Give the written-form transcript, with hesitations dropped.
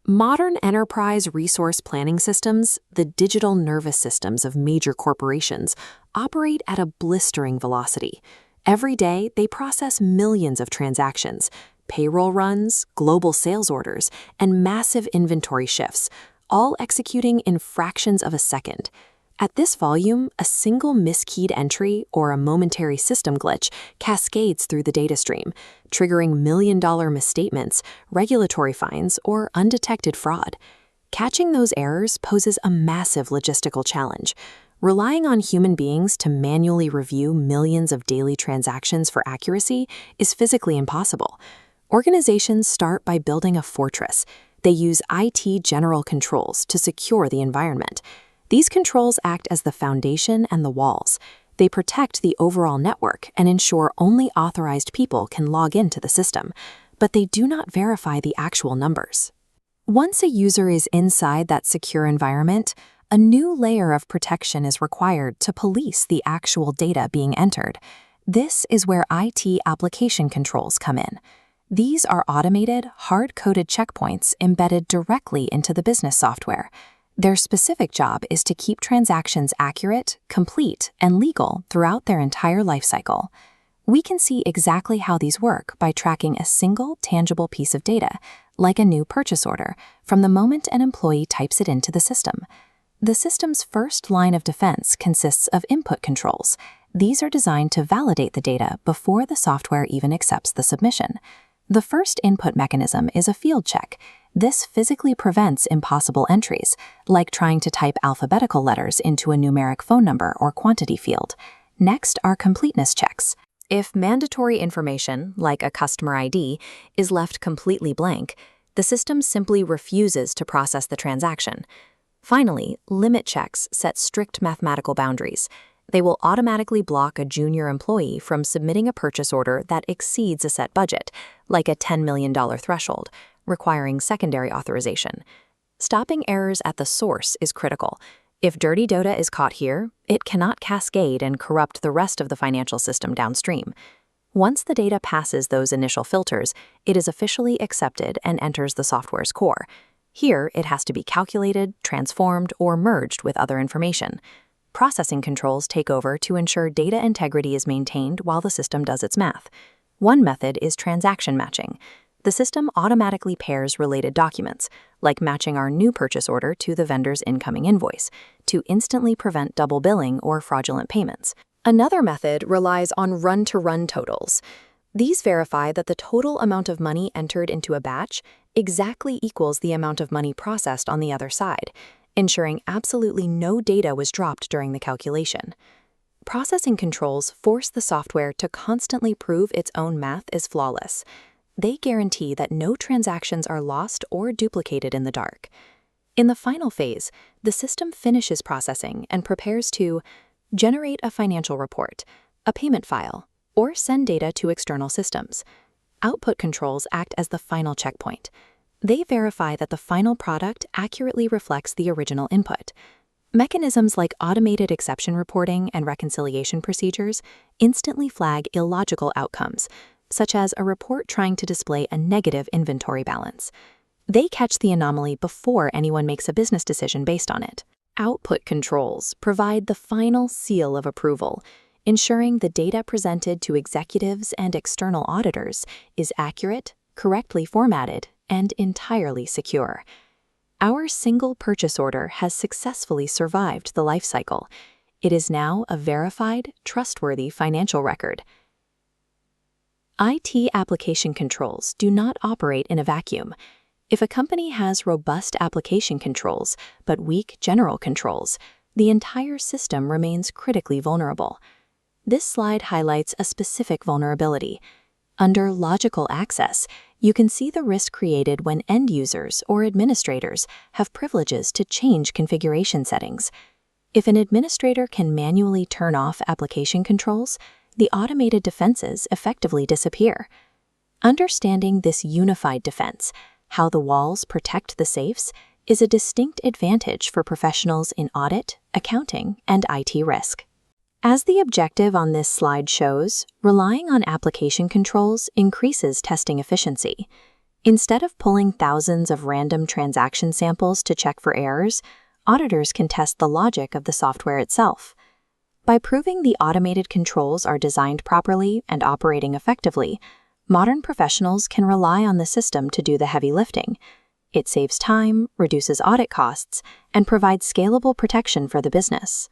Modern enterprise resource planning systems, the digital nervous systems of major corporations, operate at a blistering velocity. Every day, they process millions of transactions, payroll runs, global sales orders, and massive inventory shifts, all executing in fractions of a second. At this volume, a single miskeyed entry or a momentary system glitch cascades through the data stream, triggering million-dollar misstatements, regulatory fines, or undetected fraud. Catching those errors poses a massive logistical challenge. Relying on human beings to manually review millions of daily transactions for accuracy is physically impossible. Organizations start by building a fortress. They use IT general controls to secure the environment. These controls act as the foundation and the walls. They protect the overall network and ensure only authorized people can log into the system, but they do not verify the actual numbers. Once a user is inside that secure environment, a new layer of protection is required to police the actual data being entered. This is where IT application controls come in. These are automated, hard-coded checkpoints embedded directly into the business software. Their specific job is to keep transactions accurate, complete, and legal throughout their entire lifecycle. We can see exactly how these work by tracking a single, tangible piece of data, like a new purchase order, from the moment an employee types it into the system. The system's first line of defense consists of input controls. These are designed to validate the data before the software even accepts the submission. The first input mechanism is a field check. This physically prevents impossible entries, like trying to type alphabetical letters into a numeric phone number or quantity field. Next are completeness checks. If mandatory information, like a customer ID, is left completely blank, the system simply refuses to process the transaction. Finally, limit checks set strict mathematical boundaries. They will automatically block a junior employee from submitting a purchase order that exceeds a set budget, like a $10 million threshold, requiring secondary authorization. Stopping errors at the source is critical. If dirty data is caught here, it cannot cascade and corrupt the rest of the financial system downstream. Once the data passes those initial filters, it is officially accepted and enters the software's core. Here, it has to be calculated, transformed, or merged with other information. Processing controls take over to ensure data integrity is maintained while the system does its math. One method is transaction matching. The system automatically pairs related documents, like matching our new purchase order to the vendor's incoming invoice, to instantly prevent double billing or fraudulent payments. Another method relies on run-to-run totals. These verify that the total amount of money entered into a batch exactly equals the amount of money processed on the other side, ensuring absolutely no data was dropped during the calculation. Processing controls force the software to constantly prove its own math is flawless. They guarantee that no transactions are lost or duplicated in the dark. In the final phase, the system finishes processing and prepares to generate a financial report, a payment file, or send data to external systems. Output controls act as the final checkpoint. They verify that the final product accurately reflects the original input. Mechanisms like automated exception reporting and reconciliation procedures instantly flag illogical outcomes, such as a report trying to display a negative inventory balance. They catch the anomaly before anyone makes a business decision based on it. Output controls provide the final seal of approval, ensuring the data presented to executives and external auditors is accurate, correctly formatted, and entirely secure. Our single purchase order has successfully survived the life cycle. It is now a verified, trustworthy financial record. IT application controls do not operate in a vacuum. If a company has robust application controls but weak general controls, the entire system remains critically vulnerable. This slide highlights a specific vulnerability. Under logical access, you can see the risk created when end users or administrators have privileges to change configuration settings. If an administrator can manually turn off application controls, the automated defenses effectively disappear. Understanding this unified defense, how the walls protect the safes, is a distinct advantage for professionals in audit, accounting, and IT risk. As the objective on this slide shows, relying on application controls increases testing efficiency. Instead of pulling thousands of random transaction samples to check for errors, auditors can test the logic of the software itself. By proving the automated controls are designed properly and operating effectively, modern professionals can rely on the system to do the heavy lifting. It saves time, reduces audit costs, and provides scalable protection for the business.